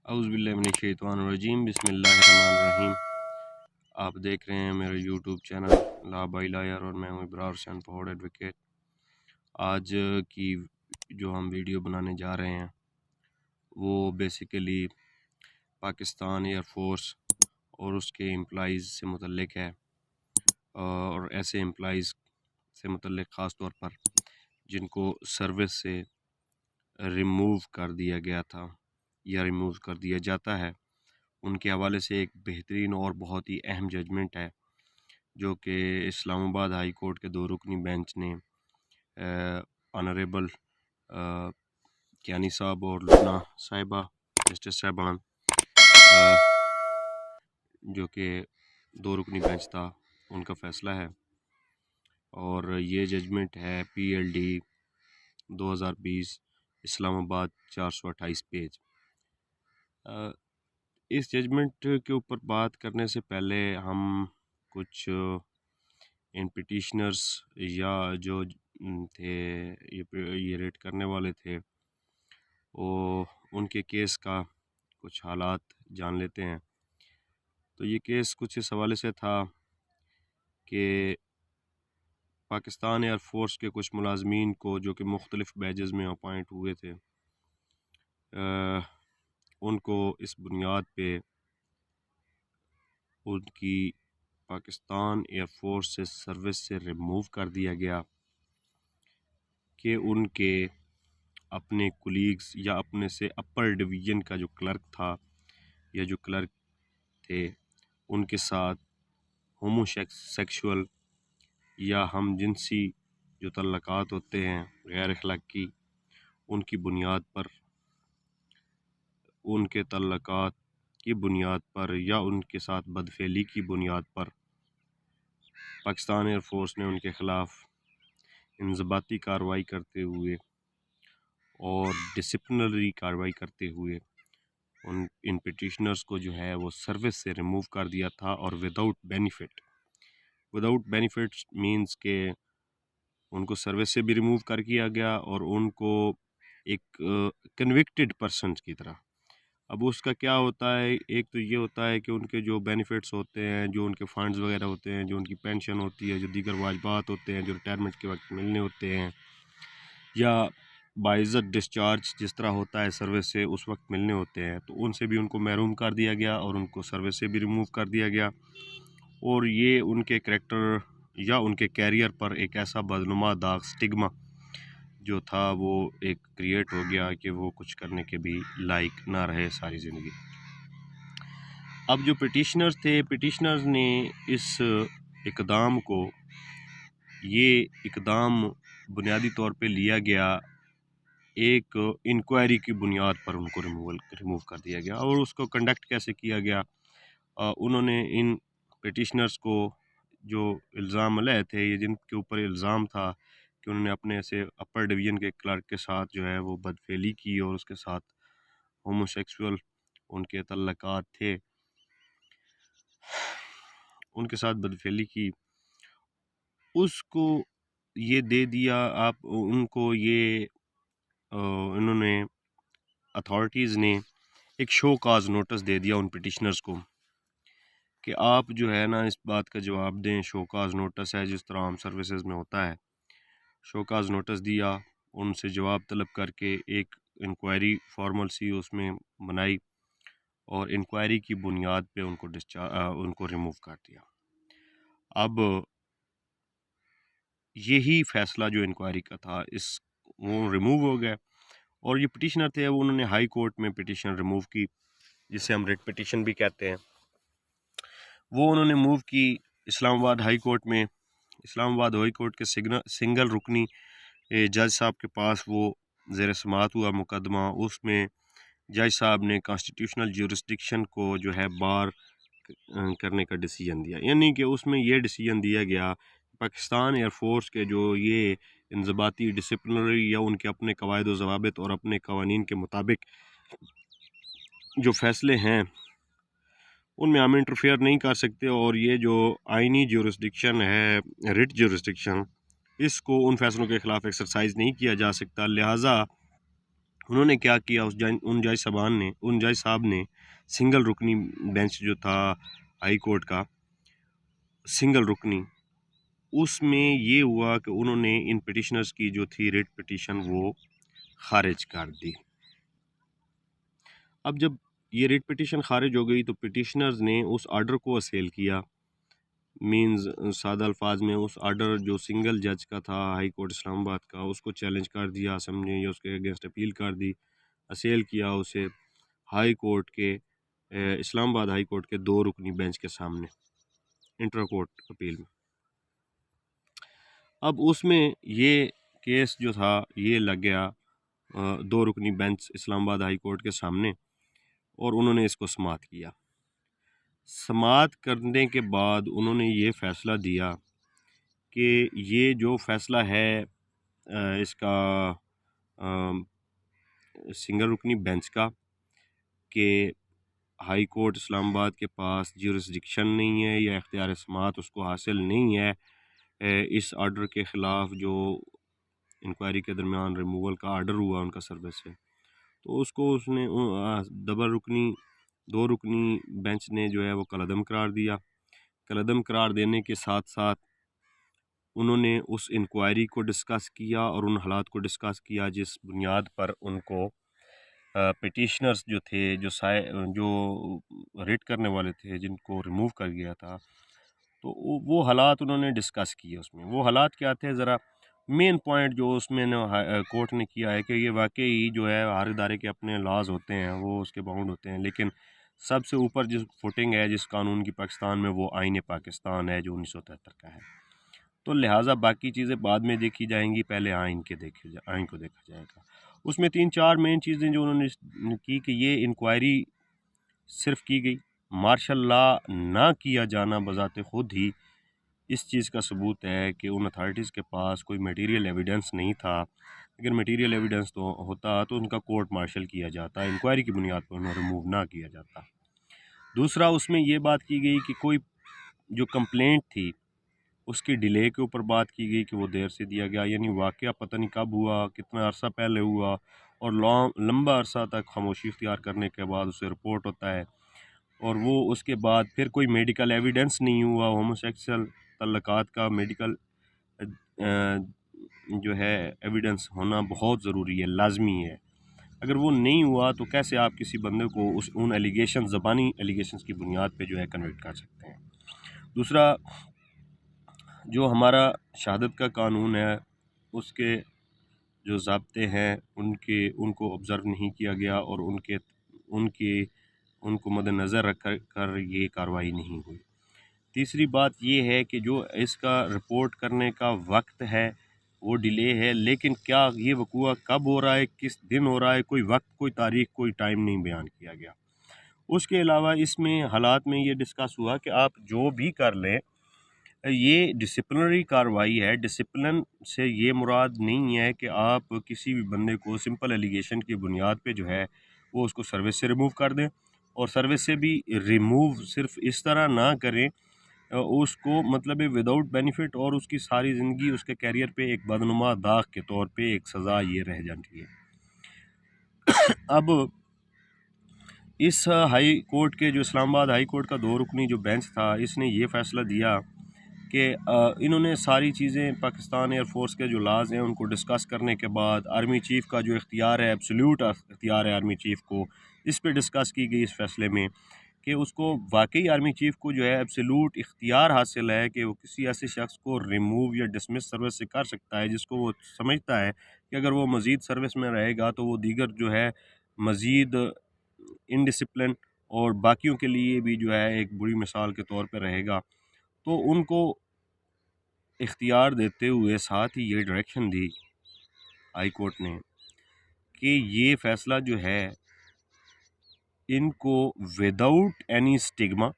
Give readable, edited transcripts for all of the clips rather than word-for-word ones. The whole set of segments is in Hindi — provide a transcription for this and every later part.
औज़ुबिल्लाहिमिनश्शैतानिर्रजीम बिस्मिल्लाहिर्रहमानिर्रहीम। आप देख रहे हैं मेरा YouTube channel law by lawyer और मैं हूँ इब्रार हुसैन पहोड़ एडवोकेट। आज की जो हम वीडियो बनाने जा रहे हैं वो बेसिकली पाकिस्तान एयरफोर्स और उसके एम्प्लॉइज़ से मुतल्लिक है, और ऐसे एम्प्लॉइज़ से मुतल्लिक ख़ास तौर पर जिनको सर्विस से रिमूव कर दिया गया था या रिमूव कर दिया जाता है, उनके हवाले से एक बेहतरीन और बहुत ही अहम जजमेंट है जो कि इस्लामाबाद हाई कोर्ट के 2 रुकनी बेंच ने ऑनरेबल कियानी साहब और लुबना साहिबा जस्टिस साहबान जो कि 2 रुकनी बेंच था, उनका फ़ैसला है। और ये जजमेंट है PLD 2020 इस्लामाबाद 428 पेज। इस जजमेंट के ऊपर बात करने से पहले हम कुछ इन पिटिशनर्स या जो थे ये रेट करने वाले थे वो उनके केस का कुछ हालात जान लेते हैं। तो ये केस कुछ इस हवाले से था कि पाकिस्तान एयरफोर्स के कुछ मुलाजमीन को जो कि मुख्तलिफ़ बैजेज़ में अपॉइंट हुए थे, उनको इस बुनियाद पे उनकी पाकिस्तान एयरफोर्स से सर्विस से रिमूव कर दिया गया कि उनके अपने कुलीग्स या अपने से अपर डिवीज़न का जो क्लर्क था या जो क्लर्क थे उनके साथ होमोसेक्सुअल या हम जिनसी जो तल्लक़ात होते हैं गैर अखलाकी, उनकी बुनियाद पर, उनके तल्लक़ात की बुनियाद पर या उनके साथ बदफेली की बुनियाद पर पाकिस्तान एयरफोर्स ने उनके ख़िलाफ़ इंज़बाती कार्रवाई करते हुए और डिसिप्लिनरी कार्रवाई करते हुए इन पिटिशनर्स को जो है वो सर्विस से रिमूव कर दिया था, और विदाउट बेनिफिट्स मींस के उनको सर्विस से भी रिमूव कर किया गया और उनको एक कन्विक्टेड पर्सन की तरह। अब उसका क्या होता है, एक तो ये होता है कि उनके जो बेनिफिट्स होते हैं, जो उनके फंड्स वगैरह होते हैं, जो उनकी पेंशन होती है, जो दीगर वाजिबात होते हैं जो रिटायरमेंट के वक्त मिलने होते हैं, या बाइज़्ज़त डिस्चार्ज जिस तरह होता है सर्विस से उस वक्त मिलने होते हैं, तो उनसे भी उनको महरूम कर दिया गया और उनको सर्विस से भी रिमूव कर दिया गया। और ये उनके करैक्टर या उनके कैरियर पर एक ऐसा बदनुमा दाग, स्टिग्मा जो था वो एक क्रिएट हो गया कि वो कुछ करने के भी लायक ना रहे सारी ज़िंदगी। अब जो पिटिशनर्स थे, पिटिशनर्स ने इस इक़दाम को, ये इक़दाम बुनियादी तौर पे लिया गया एक इंक्वायरी की बुनियाद पर, उनको रिमूव कर दिया गया। और उसको कंडक्ट कैसे किया गया, उन्होंने इन पिटिशनर्स को जो इल्ज़ाम लगाए थे, ये जिनके ऊपर इल्ज़ाम था कि उन्होंने अपने से अपर डिवीज़न के क्लर्क के साथ जो है वो बदफेली की और उसके साथ होमोसेक्सुअल उनके तल्लक़ात थे, उनके साथ बदफेली की, उसको ये दे दिया। आप उनको ये इन्होंने अथॉरिटीज़ ने एक शो काज नोटिस दे दिया उन पिटिशनर्स को कि आप जो है ना इस बात का जवाब दें। शो काज नोटिस है जिस तरह आर्म सर्विसेज में होता है, शो काज नोटिस दिया, उनसे जवाब तलब करके एक इंक्वायरी फॉर्मल सी उसमें बनाई और इंक्वायरी की बुनियाद पे उनको रिमूव कर दिया। अब यही फ़ैसला जो इंक्वायरी का था वो रिमूव हो गया, और ये पिटिशनर थे वो उन्होंने हाई कोर्ट में पिटिशन रिमूव की, जिसे हम रिट पिटिशन भी कहते हैं। वो उन्होंने मूव की इस्लामाबाद हाई कोर्ट में। इस्लामाबाद हाई कोर्ट के सिंगल रुकनी जज साहब के पास वो ज़ेर समाअत हुआ मुकदमा। उसमें जज साहब ने कॉन्स्टिट्यूशनल ज्यूरिसडिक्शन को जो है बार करने का डिसीजन दिया, यानी कि उसमें ये डिसीजन दिया गया पाकिस्तान एयरफोर्स के जो ये इंज़बाती, डिसिप्लिनरी या उनके अपने कवायद व ज़वाबित और अपने कवानीन के मुताबिक जो फ़ैसले हैं उनमें हम इंटरफेयर नहीं कर सकते, और ये जो आइनी ज्यूरिसडिक्शन है, रिट ज्यूरिसडिक्शन, इसको उन फैसलों के ख़िलाफ़ एक्सरसाइज नहीं किया जा सकता। लिहाजा उन्होंने क्या किया, उन जज साहब ने सिंगल रुकनी बेंच जो था हाई कोर्ट का, सिंगल रुकनी, उसमें ये हुआ कि उन्होंने इन पिटिशनर्स की जो थी रिट पिटिशन वो खारिज कर दी। अब जब ये रिट पिटिशन खारिज हो गई तो पिटिशनर्स ने उस आर्डर को असेल किया, मींस सादा अल्फाज में उस आर्डर जो सिंगल जज का था हाई कोर्ट इस्लामाबाद का, उसको चैलेंज कर दिया, असम्बली या उसके अगेंस्ट अपील कर दी, असेल किया उसे हाई कोर्ट के इस्लामाबाद हाई कोर्ट के 2 रुकनी बेंच के सामने इंटर कोर्ट अपील में। अब उसमें ये केस जो था ये लग गया 2 रुकनी बेंच इस्लामाबाद हाई कोर्ट के सामने, और उन्होंने इसको समाअत किया। समाअत करने के बाद उन्होंने ये फ़ैसला दिया कि ये जो फ़ैसला है इसका सिंगल रुकनी बेंच का, कि हाई कोर्ट इस्लामाबाद के पास ज्यूरिसडिक्शन नहीं है या इख्तियार समाअत उसको हासिल नहीं है इस आर्डर के ख़िलाफ़ जो इंक्वायरी के दरमियान रिमूवल का आर्डर हुआ उनका सर्विस से, तो उसको उसने डबल रुकनी 2 रुकनी बेंच ने जो है वो कलअदम करार दिया। कलअदम करार देने के साथ साथ उन्होंने उस इंक्वायरी को डिस्कस किया और उन हालात को डिस्कस किया जिस बुनियाद पर उनको पिटिशनर्स जो थे, जो रिट करने वाले थे, जिनको रिमूव कर गया था, तो वो हालात उन्होंने डिस्कस किए। उसमें वो हालात क्या थे, ज़रा मेन पॉइंट जो उसमें कोर्ट ने किया है कि ये वाकई जो है हर इदारे के अपने लॉज होते हैं, वो उसके बाउंड होते हैं, लेकिन सबसे ऊपर जिस फुटिंग है जिस कानून की पाकिस्तान में, वो आईन पाकिस्तान है जो 1973 का है। तो लिहाजा बाकी चीज़ें बाद में देखी जाएंगी, पहले आइन को देखा जाएगा। उसमें 3-4 मेन चीज़ें जो उन्होंने की कि ये इंक्वायरी सिर्फ की गई, मार्शल लॉ ना किया जाना बज़ाते ख़ुद ही इस चीज़ का सबूत है कि उन अथॉरिटीज़ के पास कोई मटेरियल एविडेंस नहीं था। अगर मटेरियल एविडेंस तो होता तो उनका कोर्ट मार्शल किया जाता, इंक्वायरी की बुनियाद पर उन्हें रिमूव ना किया जाता। दूसरा, उसमें ये बात की गई कि कोई जो कंप्लेंट थी उसकी डिले के ऊपर बात की गई कि वो देर से दिया गया, यानी वाक़या पता नहीं कब हुआ, कितना अरसा पहले हुआ, और लंबा अरसा तक खामोशी इख्तियार करने के बाद उसे रिपोर्ट होता है, और वो उसके बाद फिर कोई मेडिकल एविडेंस नहीं हुआ। होमोसेक्सुअल तल्लुकात का मेडिकल जो है एविडेंस होना बहुत ज़रूरी है, लाजमी है। अगर वो नहीं हुआ तो कैसे आप किसी बंदे को उन एलिगेशन, ज़बानी एलिगेशंस की बुनियाद पे जो है कन्विक्ट कर सकते हैं। दूसरा, जो हमारा शहादत का कानून है उसके जो ज़ाब्ते हैं उनको ऑब्ज़र्व नहीं किया गया, और उनको मद्देनज़र रख कर ये कार्रवाई नहीं हुई। तीसरी बात ये है कि जो इसका रिपोर्ट करने का वक्त है वो डिले है, लेकिन क्या ये वक़ूआ कब हो रहा है, किस दिन हो रहा है, कोई वक्त, कोई तारीख़, कोई टाइम नहीं बयान किया गया। उसके अलावा इसमें हालात में ये डिस्कस हुआ कि आप जो भी कर लें, ये डिसिप्लिनरी कार्रवाई है। डिसिप्लिन से ये मुराद नहीं है कि आप किसी भी बंदे को सिंपल एलिगेशन की बुनियाद पे जो है वो उसको सर्विस से रिमूव कर दें, और सर्विस से भी रिमूव सिर्फ इस तरह ना करें उसको मतलब विदाउट बेनिफिट, और उसकी सारी ज़िंदगी उसके कैरियर पे एक बदनुमा दाग के तौर पे एक सज़ा ये रह जाती है। अब इस हाई कोर्ट के जो इस्लामाबाद हाई कोर्ट का 2 रुकनी जो बेंच था, इसने ये फ़ैसला दिया कि इन्होंने सारी चीज़ें पाकिस्तान एयर फोर्स के जो लाज हैं उनको डिस्कस करने के बाद आर्मी चीफ़ का जो इख्तियार है, एब्सोल्यूट इख्तियार है आर्मी चीफ़ को, इस पे डिस्कस की गई इस फैसले में कि उसको वाकई आर्मी चीफ़ को जो है एब्सोल्यूट इख्तियार हासिल है कि वो किसी ऐसे शख्स को रिमूव या डिसमिस सर्विस से कर सकता है जिसको वो समझता है कि अगर वो मज़ीद सर्विस में रहेगा तो वो दीगर जो है मज़ीद इनडिसिप्लिन और बाकियों के लिए भी जो है एक बुरी मिसाल के तौर पर रहेगा। तो उनको इख्तियार देते हुए साथ ही ये डायरेक्शन दी हाई कोर्ट ने कि ये फ़ैसला जो है इनको विदाउट एनी स्टिग्मा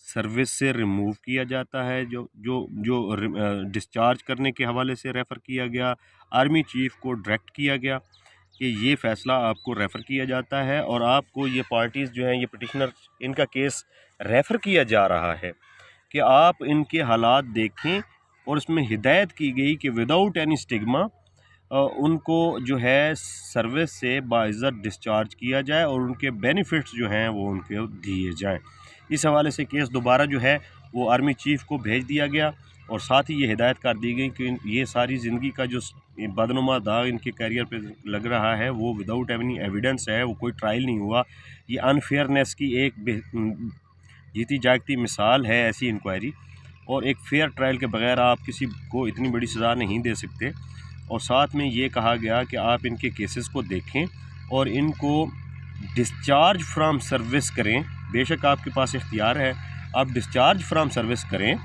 सर्विस से रिमूव किया जाता है। जो जो जो डिस्चार्ज करने के हवाले से रेफ़र किया गया, आर्मी चीफ़ को डायरेक्ट किया गया कि ये फ़ैसला आपको रेफ़र किया जाता है, और आपको ये पार्टीज़ जो हैं, ये पिटिशनर, इनका केस रेफ़र किया जा रहा है कि आप इनके हालात देखें, और इसमें हिदायत की गई कि विदाउट एनी स्टिग्मा उनको जो है सर्विस से बाइज़्ज़त डिस्चार्ज किया जाए और उनके बेनिफिट्स जो हैं वो उनको दिए जाएँ। इस हवाले से केस दोबारा जो है वो आर्मी चीफ़ को भेज दिया गया और साथ ही ये हिदायत कर दी गई कि ये सारी ज़िंदगी का जो बदनुमा दाग इनके करियर पे लग रहा है वो विदाउट एनी एविडेंस है, वो कोई ट्रायल नहीं हुआ। ये अनफेयरनेस की एक जीती जागती मिसाल है ऐसी इंक्वायरी, और एक फ़ेयर ट्रायल के बगैर आप किसी को इतनी बड़ी सज़ा नहीं दे सकते। और साथ में ये कहा गया कि आप इनके केसेस को देखें और इनको डिस्चार्ज फ्राम सर्विस करें। बेशक आपके पास इख्तियार है, आप डिस्चार्ज फ्राम सर्विस करें,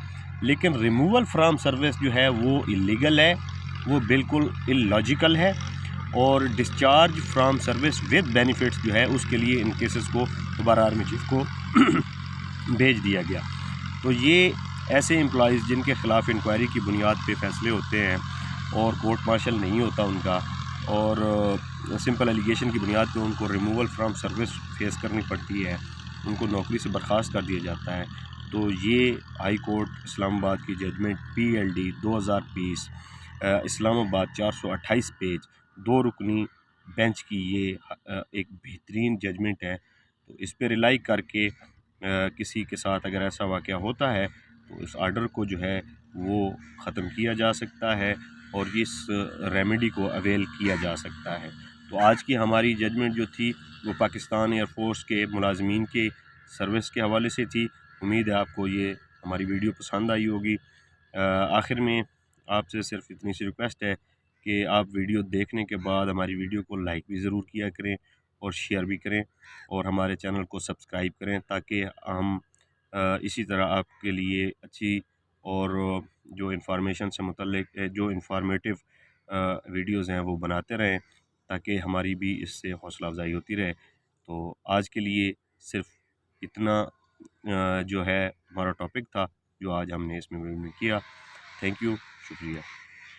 लेकिन रिमूवल फ्राम सर्विस जो है वो इलीगल है, वो बिल्कुल इलॉजिकल है। और discharge from service with benefits जो है उसके लिए इन केसेस को दोबारा आर्मी चीफ को भेज दिया गया। तो ये ऐसे एम्प्लॉइज़ जिनके ख़िलाफ़ इंक्वायरी की बुनियाद पे फ़ैसले होते हैं और कोर्ट मार्शल नहीं होता उनका, और सिंपल एलिगेशन की बुनियाद पे उनको रिमूवल फ्राम सर्विस फेस करनी पड़ती है, उनको नौकरी से बर्खास्त कर दिया जाता है। तो ये हाई कोर्ट इस्लामाबाद की जजमेंट PLD 2020 इस्लामाबाद 428 पेज 2 रुकनी बेंच की ये एक बेहतरीन जजमेंट है। तो इस पे रिलाई करके किसी के साथ अगर ऐसा वाक़या होता है तो इस आर्डर को जो है वो ख़त्म किया जा सकता है और इस रेमेडी को अवेल किया जा सकता है। तो आज की हमारी जजमेंट जो थी वो पाकिस्तान एयरफोर्स के मुलाजमीन के सर्विस के हवाले से थी। उम्मीद है आपको ये हमारी वीडियो पसंद आई होगी। आखिर में आपसे सिर्फ इतनी सी रिक्वेस्ट है कि आप वीडियो देखने के बाद हमारी वीडियो को लाइक भी ज़रूर किया करें और शेयर भी करें और हमारे चैनल को सब्सक्राइब करें, ताकि हम इसी तरह आपके लिए अच्छी और जो इन्फॉर्मेशन से मुतल्लिक जो इन्फॉर्मेटिव वीडियोज़ हैं वो बनाते रहें, ताकि हमारी भी इससे हौसला अफजाई होती रहे। तो आज के लिए सिर्फ इतना जो है हमारा टॉपिक था जो आज हमने इसमें किया। थैंक यू, शुक्रिया।